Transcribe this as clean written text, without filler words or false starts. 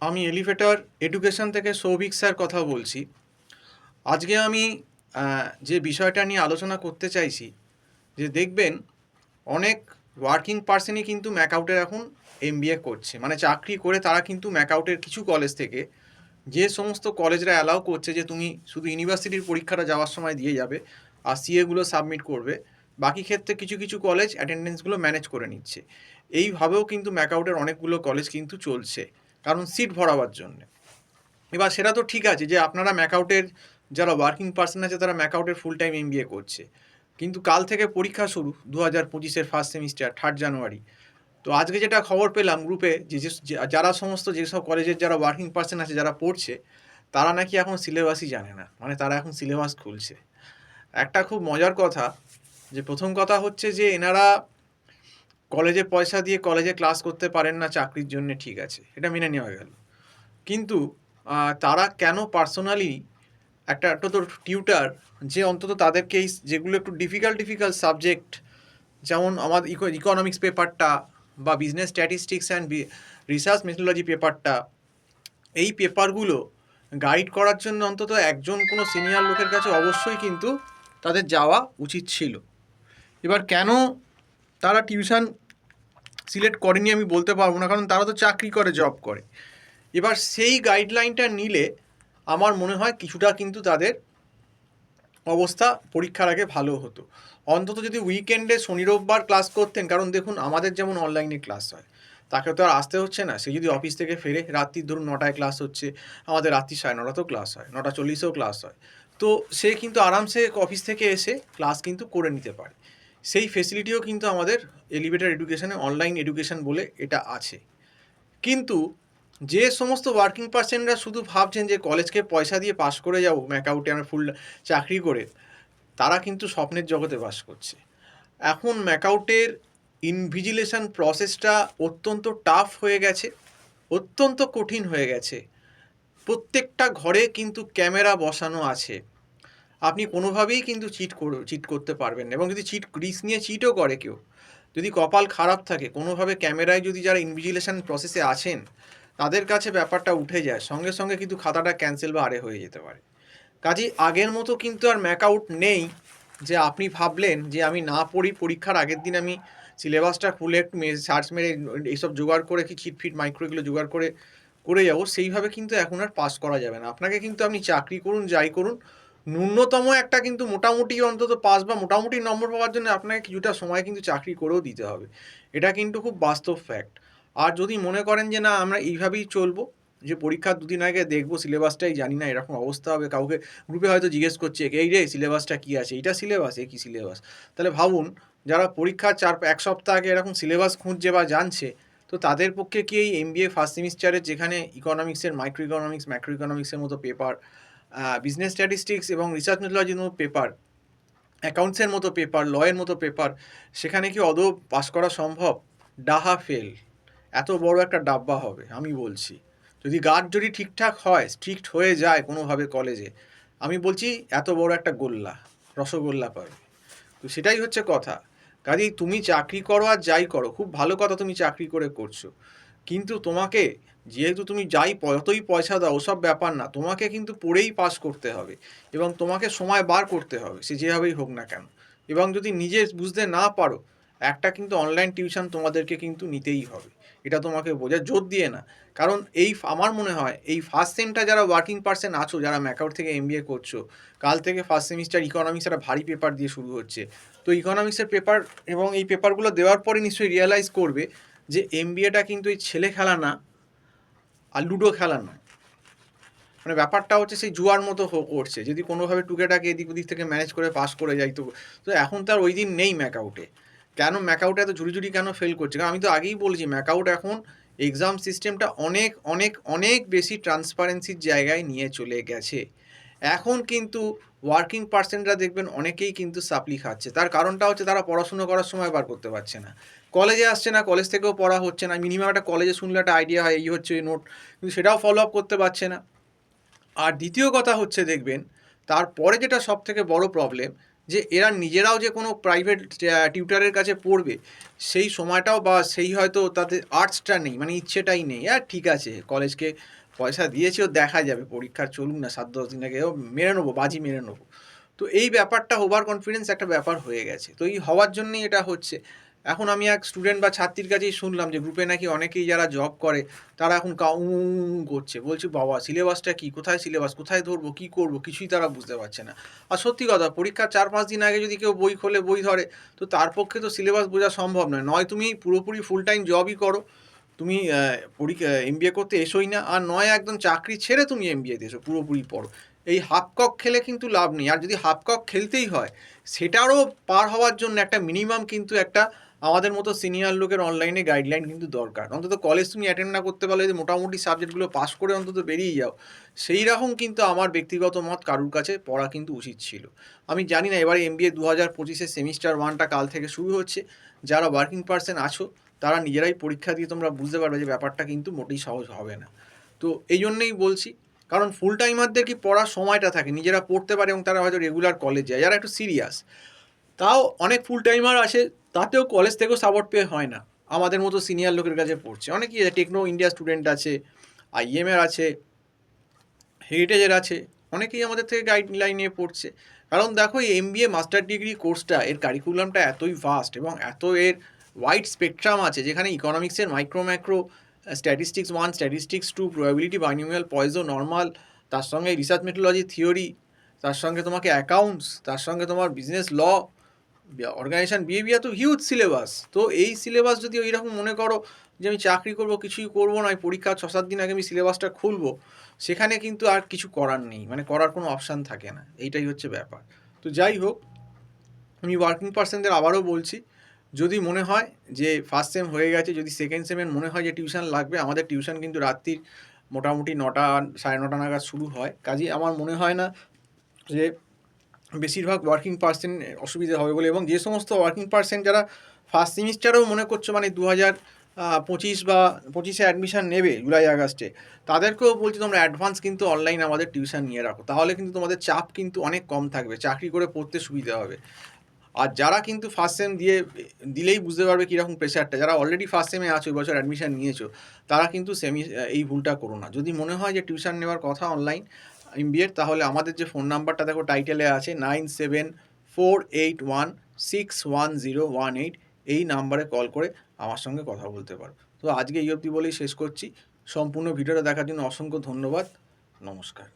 আমি elevator education থেকে Souvik sir কথা বলছি। আজকে আমি যে বিষয়টা নিয়ে আলোচনা করতে চাইছি, যে দেখবেন অনেক ওয়ার্কিং পার্সনই কিন্তু ম্যাকআউটের এখন এমবিএ করছে, মানে চাকরি করে তারা কিন্তু ম্যাকআউটের কিছু কলেজ থেকে, যে সমস্ত কলেজরা অ্যালাউ করছে যে তুমি শুধু ইউনিভার্সিটির পরীক্ষাটা যাওয়ার সময় দিয়ে যাবে আর সিএগুলো সাবমিট করবে, বাকি ক্ষেত্রে কিছু কিছু কলেজ অ্যাটেন্ডেন্সগুলো ম্যানেজ করে নিচ্ছে। এইভাবেও কিন্তু ম্যাকআউটের অনেকগুলো কলেজ কিন্তু চলছে, কারণ সিট ভরাবার জন্য। এবার সেটা তো ঠিক আছে যে আপনারা ম্যাকআউটের যারা ওয়ার্কিং পার্সন আছে তারা ম্যাকআউটের ফুল টাইম এমবিএ করছে, কিন্তু কাল থেকে পরীক্ষা শুরু 2025-এর ফার্স্ট সেমিস্টার 3 জানুয়ারি। তো আজকে যেটা খবর পেলাম গ্রুপে, যারা সমস্ত যেসব কলেজের যারা ওয়ার্কিং পার্সন আছে যারা পড়ছে, তারা নাকি এখন সিলেবাসই জানে না, মানে তারা এখন সিলেবাস খুলছে। একটা খুব মজার কথা, যে প্রথম কথা হচ্ছে যে এনারা কলেজে পয়সা দিয়ে কলেজে ক্লাস করতে পারেন না চাকরির জন্য, ঠিক আছে, এটা মেনে নেওয়া গেল। কিন্তু তারা কেন পার্সোনালি একটা একটা তো টিউটার, যে অন্তত তাদেরকে এই যেগুলো একটু ডিফিকাল্ট সাবজেক্ট, যেমন আমাদের ইকোনমিক্স পেপারটা বা business statistics and research methodology পেপারটা, এই পেপারগুলো গাইড করার জন্য অন্তত একজন কোনো সিনিয়র লোকের কাছে অবশ্যই কিন্তু তাদের যাওয়া উচিত ছিল। এবার কেন তারা টিউশন সিলেক্ট করেনি আমি বলতে পারবো না, কারণ তারা তো চাকরি করে, জব করে। এবার সেই গাইডলাইনটা নিলে আমার মনে হয় কিছুটা কিন্তু তাদের অবস্থা পরীক্ষার আগে ভালো হতো। অন্তত যদি উইকেন্ডে শনি রোববার ক্লাস করতেন, কারণ দেখুন আমাদের যেমন অনলাইনে ক্লাস হয়, তাকে তো আর আসতে হচ্ছে না। সে যদি অফিস থেকে ফেরে রাত্রির ধরুন 9টায় ক্লাস হচ্ছে, আমাদের রাত্রি 9:30তেও ক্লাস হয়, 9:40-এও ক্লাস হয়, তো সে কিন্তু আরামসে অফিস থেকে এসে ক্লাস কিন্তু করে নিতে পারে। সেই ফেসিলিটিও কিন্তু আমাদের এলিভেটর এডুকেশনে অনলাইন এডুকেশন বলে এটা আছে। কিন্তু যে সমস্ত ওয়ার্কিং পার্সনরা শুধু ভাবছেন যে কলেজকে পয়সা দিয়ে পাশ করে যাবো ম্যাকআউটে আমরা ফুল চাকরি করে, তারা কিন্তু স্বপ্নের জগতে বাস করছে। এখন ম্যাকআউটের ইনভিজিলেশন প্রসেসটা অত্যন্ত টাফ হয়ে গেছে, অত্যন্ত কঠিন হয়ে গেছে। প্রত্যেকটা ঘরে কিন্তু ক্যামেরা বসানো আছে, আপনি কোনোভাবেই কিন্তু চিট করতে পারবেন না। এবং যদি রিস্ক নিয়ে চিটও করে কেউ, যদি কপাল খারাপ থাকে, কোনোভাবে ক্যামেরায় যদি যারা ইনভিজিলেশন প্রসেসে আছেন তাদের কাছে ব্যাপারটা উঠে যায়, সঙ্গে সঙ্গে কিন্তু খাতাটা ক্যান্সেল বা আরে হয়ে যেতে পারে। কাজেই আগের মতো কিন্তু আর ম্যাকআউট নেই যে আপনি ভাবলেন যে আমি না পড়ি, পরীক্ষার আগের দিন আমি সিলেবাসটা খুলে একটু সার্চ মেরে এইসব জোগাড় করে কি চিট ফিট মাইক্রো এগুলো জোগাড় করে করে যাবো, সেইভাবে কিন্তু এখন আর পাস করা যাবে না। আপনাকে কিন্তু আপনি চাকরি করুন যাই করুন, ন্যূনতম একটা কিন্তু মোটামুটি অন্তত পাস বা মোটামুটি নম্বর পাওয়ার জন্য আপনাকে কিছুটা সময় কিন্তু চাকরি করেও দিতে হবে। এটা কিন্তু খুব বাস্তব ফ্যাক্ট। আর যদি মনে করেন যে না আমরা এইভাবেই চলবো, যে পরীক্ষার দুদিন আগে দেখবো সিলেবাসটাই জানি না, এরকম অবস্থা হবে, কাউকে গ্রুপে হয়তো জিজ্ঞেস করছে এই রে সিলেবাসটা কী আছে, এইটা সিলেবাস, এ কী সিলেবাস, তাহলে ভাবুন যারা পরীক্ষার এক সপ্তাহ আগে এরকম সিলেবাস খুঁজছে বা জানছে, তো তাদের পক্ষে কি এই এমবিএ ফার্স্ট সেমিস্টারের যেখানে ইকোনমিক্সের মাইক্রো ইকোনমিক্স ম্যাক্রো ইকোনমিক্সের মতো পেপার, বিজনেস স্ট্যাটিস্টিক্স এবং রিসার্চ মেথোলজির মতো পেপার, অ্যাকাউন্টসের মতো পেপার, লয়ের মতো পেপার, সেখানে কি আদৌ পাস করা সম্ভব? ডাহা ফেল, এত বড় একটা ডাব্বা হবে আমি বলছি। যদি গার্ড যদি ঠিকঠাক হয়, স্ট্রিক্ট হয়ে যায় কোনোভাবে কলেজে, আমি বলছি এত বড় একটা গোল্লা, রসগোল্লা পাবে। তো সেটাই হচ্ছে কথা। কাজেই তুমি চাকরি করো আর যাই করো, খুব ভালো কথা তুমি চাকরি করে করছো, কিন্তু তোমাকে, যেহেতু তুমি যতই পয়সা দাও ওসব ব্যাপার না, তোমাকে কিন্তু পড়েই পাস করতে হবে এবং তোমাকে সময় বার করতে হবে, সে যেভাবেই হোক না কেন। এবং যদি নিজে বুঝতে না পারো, একটা কিন্তু অনলাইন টিউশন তোমাদেরকে কিন্তু নিতেই হবে, এটা তোমাকে বোঝা জোর দিয়ে না। কারণ আমার মনে হয় এই ফার্স্ট সেমটা যারা ওয়ার্কিং পার্সন আছো, যারা ম্যাকআউট থেকে এমবিএ করছো, কাল থেকে ফার্স্ট সেমিস্টার ইকোনমিক্স একটা ভারী পেপার দিয়ে শুরু হচ্ছে। তো ইকোনমিক্সের পেপার এবং এই পেপারগুলো দেওয়ার পরে নিশ্চয়ই রিয়েলাইজ করবে যে এমবিএটা কিন্তু এই ছেলে খেলা না আর লুডো খেলা নয়। মানে ব্যাপারটা হচ্ছে সেই জুয়ার মতো করছে, যদি কোনোভাবে টুকেটাকে এদিক ওদিক থেকে ম্যানেজ করে পাস করে যাই। তো তো এখন তার ওই দিন নেই ম্যাকআউটে। কেন ম্যাকআউটে এত ঝুড়ি কেন ফেল করছে? কারণ আমি তো আগেই বলেছি ম্যাকআউট এখন এক্সাম সিস্টেমটা অনেক অনেক অনেক বেশি ট্রান্সপারেন্সির জায়গায় নিয়ে চলে গেছে। এখন কিন্তু ওয়ার্কিং পার্সনরা দেখবেন অনেকেই কিন্তু সাপ্লি খাচ্ছে। তার কারণটা হচ্ছে তারা পড়াশুনো করার সময় বার করতে পারছে না, কলেজে আসছে না, কলেজ থেকেও পড়া হচ্ছে না, মিনিমাম একটা কলেজে শুনলে একটা আইডিয়া হয় এই হচ্ছে নোট, কিন্তু সেটাও ফলো আপ করতে পারছে না। আর দ্বিতীয় কথা হচ্ছে দেখবেন তারপরে যেটা সব থেকে বড় প্রবলেম, যে এরা নিজেরাও যে কোনো প্রাইভেট টিউটারের কাছে পড়বে সেই সময়টাও, বা সেই হয়তো তাদের আর্টসটা নেই, মানে ইচ্ছেটাই নেই। আর ঠিক আছে, কলেজকে পয়সা দিয়েছি, ও দেখা যাবে, পরীক্ষা চলুন না 7-10 দিন আগে, ও মেরে নেবো, বাজি মেরে নেবো। তো এই ব্যাপারটা, ওভার কনফিডেন্স একটা ব্যাপার হয়ে গেছে। তো এই হওয়ার জন্যই এটা হচ্ছে। এখন আমি এক স্টুডেন্ট বা ছাত্রীর কাছেই শুনলাম যে গ্রুপে নাকি অনেকেই যারা জব করে তারা এখন করছে। বলছি বাবা, সিলেবাসটা কি, কোথায় সিলেবাস, কোথায় ধরবো, কি করব, কিছুই তারা বুঝতে পারছে না। আর সত্যি কথা, পরীক্ষার 4-5 দিন আগে যদি কেউ বই খোলে, বই ধরে, তো তার পক্ষে তো সিলেবাস বোঝা সম্ভব নয়। নয় তুমি পুরোপুরি ফুল টাইম জবই করো, তুমি এমবিএ করতে এসোই না, আর নয় একদম চাকরি ছেড়ে তুমি এমবিএতে এসো, পুরোপুরি পড়ো। এই হাফ কক খেলে কিন্তু লাভ নেই। আর যদি হাফ কক খেলতেই হয়, সেটারও পার হওয়ার জন্য একটা মিনিমাম কিন্তু একটা আমাদের মতো সিনিয়র লোকের অনলাইনে গাইডলাইন কিন্তু দরকার। অন্তত কলেজ তুমি অ্যাটেন্ড না করতে পারলে যদি মোটামুটি সাবজেক্টগুলো পাস করে অন্তত বেরিয়ে যাও, সেই রকম কিন্তু আমার ব্যক্তিগত মত কারুর কাছে পড়া কিন্তু উচিত ছিল। আমি জানি না এবারে এমবিএ 2025-এর সেমিস্টার 1টা কাল থেকে শুরু হচ্ছে। যারা ওয়ার্কিং পার্সন আছো তারা নিজেরাই পরীক্ষা দিয়ে তোমরা বুঝতে পারবে যে ব্যাপারটা কিন্তু মোটেই সহজ হবে না। তো এই জন্যেই বলছি, কারণ ফুল টাইমারদের কি পড়ার সময়টা থাকে, নিজেরা পড়তে পারে এবং তারা হয়তো রেগুলার কলেজ যায়, যারা একটু সিরিয়াস। তাও অনেক ফুল টাইমার আসে, তাতেও কলেজ থেকেও সাপোর্ট পেয়ে হয় না, আমাদের মতো সিনিয়র লোকের কাছে পড়ছে। অনেকেই টেকনো ইন্ডিয়া স্টুডেন্ট আছে, আইএমের আছে, হেরিটেজের আছে, অনেকেই আমাদের থেকে গাইডলাইন নিয়ে পড়ছে। কারণ দেখো, এই এমবিএ মাস্টার ডিগ্রি কোর্সটা, এর কারিকুলামটা এতই ভাস্ট এবং এত এর ওয়াইড স্পেকট্রাম আছে, যেখানে ইকোনমিক্সের micro macro, statistics 1, statistics 2, probability, binomial, Poisson, normal, তার সঙ্গে রিসার্চ মেথোলজি থিওরি, তার সঙ্গে তোমাকে অ্যাকাউন্টস, তার সঙ্গে তোমার বিজনেস ল, অর্গানাইজেশন বিহেভিয়ার, তো হিউজ সিলেবাস। তো এই সিলেবাস যদি ওই রকম মনে করো যে আমি চাকরি করব, কিছুই করবো না, পরীক্ষা 6-7 দিন আগে আমি সিলেবাসটা খুলবো, সেখানে কিন্তু আর কিছু করার নেই, মানে করার কোনো অপশান থাকে না। এইটাই হচ্ছে ব্যাপার। তো যাই হোক, আমি ওয়ার্কিং পার্সনদের আবারও বলছি, যদি মনে হয় যে ফার্স্ট সেম হয়ে গেছে, যদি সেকেন্ড সেমের মনে হয় যে টিউশন লাগবে, আমাদের টিউশন কিন্তু রাত্রির মোটামুটি 9টা 9:30 নাগাদ শুরু হয়। কাজেই আমার মনে হয় না যে বেশিরভাগ ওয়ার্কিং পার্সন অসুবিধা হবে বলে। এবং যে সমস্ত ওয়ার্কিং পার্সন যারা ফার্স্ট সেমিস্টারেও মনে করছো, মানে 2025 বা 25-এ অ্যাডমিশান নেবে জুলাই আগস্টে, তাদেরকেও বলছি তোমরা অ্যাডভান্স কিন্তু অনলাইন আমাদের টিউশন নিয়ে রাখো, তাহলে কিন্তু তোমাদের চাপ কিন্তু অনেক কম থাকবে, চাকরি করে পড়তে সুবিধা হবে। আর যারা কিন্তু ফার্স্ট সেম দিলেই বুঝতে পারবে কীরকম প্রেশারটা, যারা অলরেডি ফার্স্ট সেমে আছো, এই বছর অ্যাডমিশান নিয়েছো, তারা কিন্তু এই ভুলটা করো না। যদি মনে হয় যে টিউশন নেওয়ার কথা অনলাইন এমবিএর, তাহলে আমাদের যে ফোন নাম্বারটা দেখো টাইটেলে আছে, 9748161018, এই নাম্বারে কল করে আমার সঙ্গে কথা বলতে পারো। তো আজকে এই অবধি বলেই শেষ করছি। সম্পূর্ণ ভিডিওটা দেখার জন্য অসংখ্য ধন্যবাদ। নমস্কার।